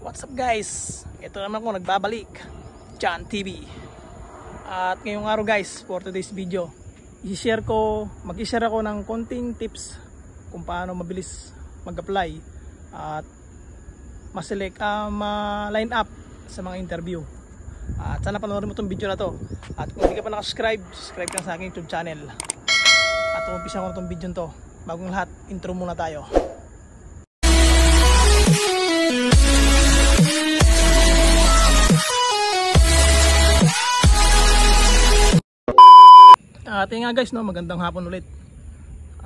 What's up guys? Ito naman ako nagbabalik, John TV. At ngayong araw guys, for today's video, mag-i-share ako ng konting tips kung paano mabilis mag-apply at ma-line up sa mga interview. At sana panoorin mo itong video na to. At kung hindi ka pa nakasubscribe, subscribe ka sa aking YouTube channel. At umpisa ko na itong video to. Bagong lahat, intro muna tayo. At nga guys, magandang hapon ulit.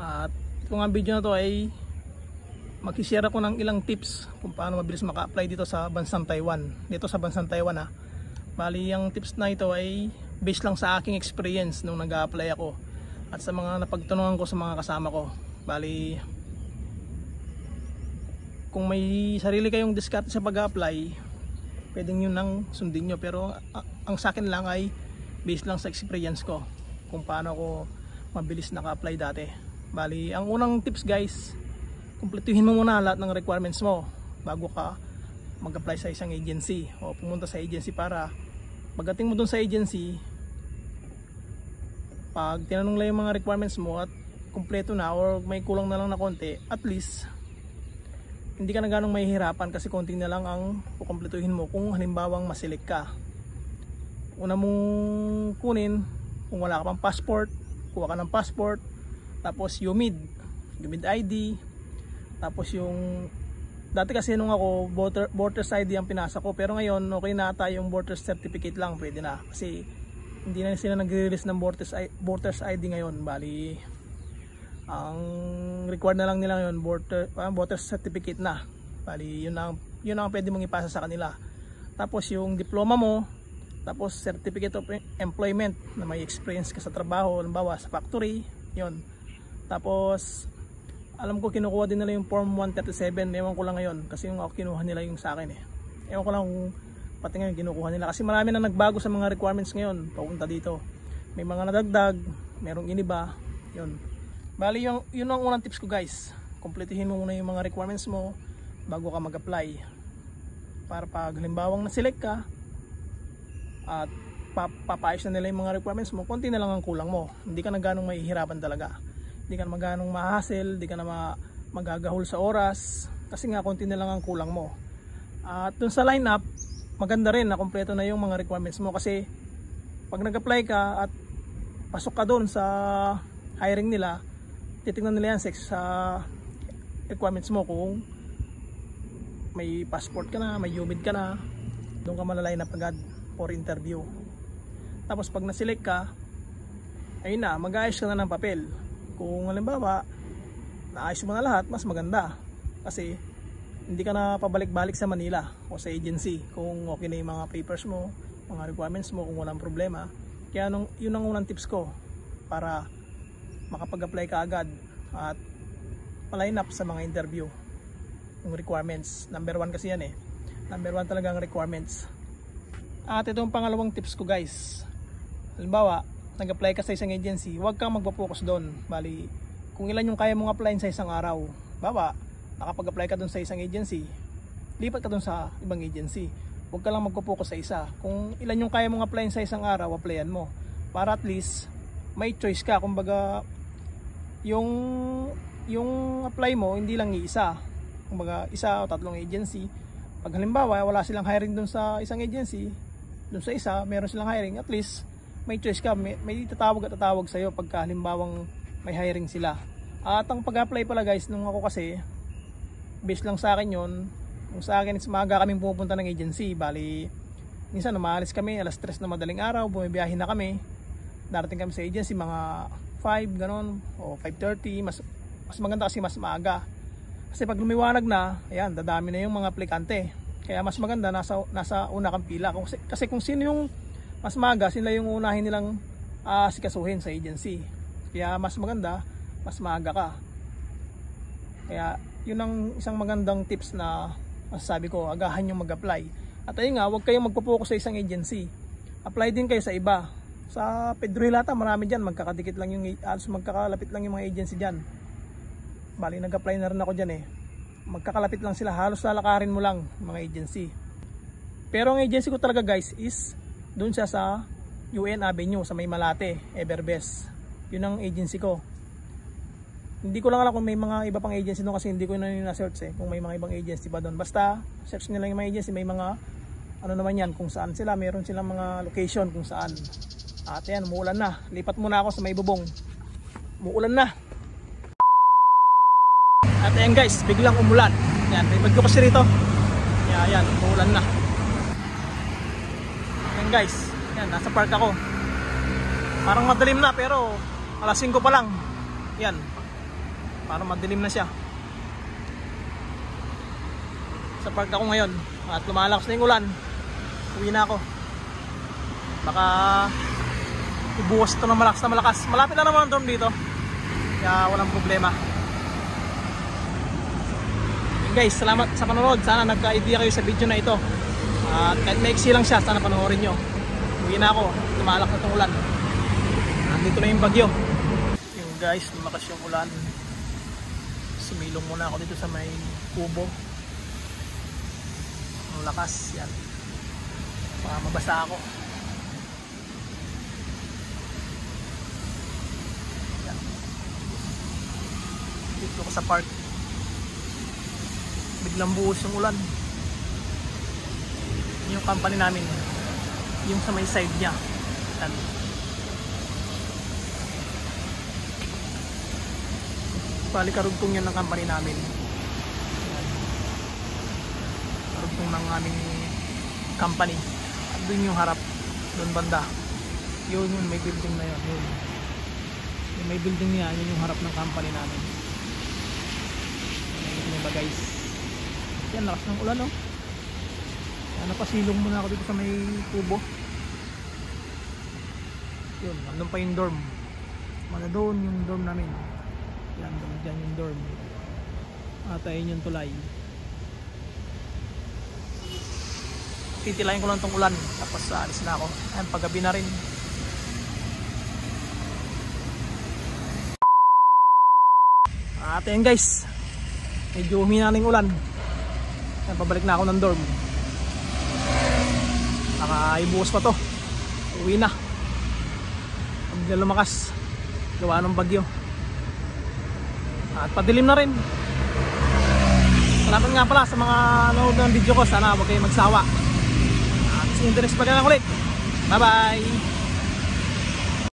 At ito nga video na to ay mag-share ako ng ilang tips kung paano mabilis maka-apply dito sa bansang Taiwan. Dito sa bansang Taiwan Bali, yung tips na ito ay based lang sa aking experience nung nag-a-apply ako at sa mga napagtanungan ko sa mga kasama ko. Bali, kung may sarili kayong diskarte sa pag-a-apply, pwedeng yun lang sundin nyo. Pero ang sa akin lang ay based lang sa experience ko kung paano ako mabilis naka-apply dati. Bali, ang unang tips guys, kumpletuhin mo muna lahat ng requirements mo bago ka mag-apply sa isang agency o pumunta sa agency, para pagdating mo dun sa agency, pag tinanong lang yung mga requirements mo at kumpleto na or may kulang na lang na konti, at least hindi ka na ganong mahihirapan kasi konti na lang ang kukumpletuhin mo kung halimbawang maselect ka. Una mong kunin, kung wala ka pang passport, kuha ka ng passport, tapos UMID ID, tapos yung dati kasi nung ako voters ID ang pinasa ko, pero ngayon okay na ata yung voters certificate lang, pwede na kasi hindi na sila nagre-release ng voters ID ngayon. Bali, ang required na lang nila ngayon voters certificate na. Bali, yun ang pwede mong ipasa sa kanila. Tapos yung diploma mo, tapos certificate of employment na may experience ka sa trabaho, halimbawa sa factory, yun. Tapos alam ko kinukuha din nila yung form 137, ewan ko lang ngayon kasi yung ako kinuha nila yung sa akin ewan ko lang kung pati ngayon kinukuha nila kasi marami na nagbago sa mga requirements ngayon papunta dito. May mga nadagdag, merong iniba, yun. Bali, yun ang unang tips ko guys, kumpletuhin mo muna yung mga requirements mo bago ka mag-apply, para pag halimbawang na-select ka at papayos na nila yung mga requirements mo, konti na lang ang kulang mo, hindi ka na ganong mahihirapan talaga, hindi ka na ganong ma-hassle, hindi ka na magagahol sa oras kasi nga konti na lang ang kulang mo. At dun sa lineup, maganda rin na kompleto na yung mga requirements mo kasi pag nag-apply ka at pasok ka dun sa hiring nila, titignan nila yan sa requirements mo, kung may passport ka na, may UMID ka na, doon ka malaline up agad for interview. Tapos pag na-select ka, ayun na, mag-aayos ka na ng papel. Kung halimbawa naayos mo na lahat, mas maganda kasi hindi ka na pabalik-balik sa Manila o sa agency kung okay na yung mga papers mo, mga requirements mo, kung walang problema. Kaya yun ang unang tips ko para makapag-apply ka agad at pa-line up sa mga interview. Yung requirements, number 1 kasi yan number 1 talaga ang requirements. At itong pangalawang tips ko guys, halimbawa nag-apply ka sa isang agency, huwag kang magpo-focus doon. Bali, kung ilan yung kaya mong applyin sa isang araw, baba nakapag-apply ka doon sa isang agency, lipat ka doon sa ibang agency. Huwag ka lang magpo-focus sa isa. Kung ilan yung kaya mong applyin sa isang araw, applyan mo para at least may choice ka. Kumbaga yung apply mo hindi lang iisa, kumbaga isa o tatlong agency. Pag halimbawa wala silang hiring doon sa isang agency, doon sa isa meron silang hiring, at least may choice ka, may tatawag at tatawag sa'yo pagka halimbawang may hiring sila. At ang pag-apply pala guys, nung ako kasi based lang sa akin yun, kung sa akin is maaga kaming pupunta ng agency. Bali, minsan umaalis kami alas 3 na madaling araw, bumibiyahe na kami, darating kami sa agency mga 5 ganon o 5:30. Mas maganda kasi mas maaga kasi pag lumiwanag na, ayan, dadami na yung mga aplikante. Kaya mas maganda nasa una kang pila kasi kung sino yung mas maaga, sila yung unahin nilang sikasuhin sa agency. Kaya mas maganda mas maaga ka. Kaya yun ang isang magandang tips na masasabi ko, agahan yung mag-apply. At ayun nga, huwag kayong magpo-focus sa isang agency, apply din kayo sa iba. Sa Pedro Hilata marami dyan, magkakalapit lang yung mga agency dyan. Bali, nag-apply na rin ako dyan magkakalapit lang sila, halos lalakarin mo lang mga agency. Pero ang agency ko talaga guys is doon siya sa UN Avenue sa May Malate, Everbest. Yun ang agency ko. Hindi ko lang alam kung may mga iba pang agency doon kasi hindi ko na-search kung may mga ibang agency pa doon. Basta search nila yung mga agency, may mga ano naman yan kung saan sila, meron silang mga location kung saan. At yan, umuulan na. Lipat muna ako sa May Bubong. Umuulan na. At ayan guys, biglang umulan. Yan, may bagyo kasi rito. Yan, umuulan na. Ayan guys, yan, nasa park ako. Parang madilim na pero alas 5 pa lang. Yan, parang madilim na siya. Sa park ako ngayon at lumalakas na yung ulan. Uwi na ako. Baka ibuwas ito ng malakas na malakas. Malapit na naman ang dorm dito, kaya walang problema. Guys, salamat sa panonood. Sana nagka-idea kayo sa video na ito. At kahit maiksi lang siya, sana panoorin nyo. Uwi na ako, lumalak na itong ulan. Nandito na yung bagyo. Yung guys, lumakas yung ulan. Sumilong muna ako dito sa may kubo. Ang lakas, yan. Mabasa ako. Yan. Dito ko sa park. Biglang buhos yung ulan. Yung company namin, yung sa may side niya, bali karugtong yan ng company namin. Karugtong ng aming company. At doon yung harap, doon banda, yun may building na yun, yung may building niya, yun yung harap ng company namin. Yun ba guys, yan, lakas ng ulan, oh. Napasilong muna ako dito sa may kubo. Yun, nandun pa yung dorm. Mana doon yung dorm namin. Yan, dyan yung dorm. At ayun yung tulay. Titilayin ko lang tong ulan, tapos alis na ako. Ayan, paggabi na rin. At ayun guys, medyo humina na yung ulan. Ayan, pabalik na ako ng dorm. Nakaibuhos pa to. Uwi na. Pag lumakas, gawa ng bagyo. At padilim na rin. Salamat nga pala sa mga nanood ng video ko. Sana huwag kayong magsawa. At sa interest pa ka lang ulit. Bye bye.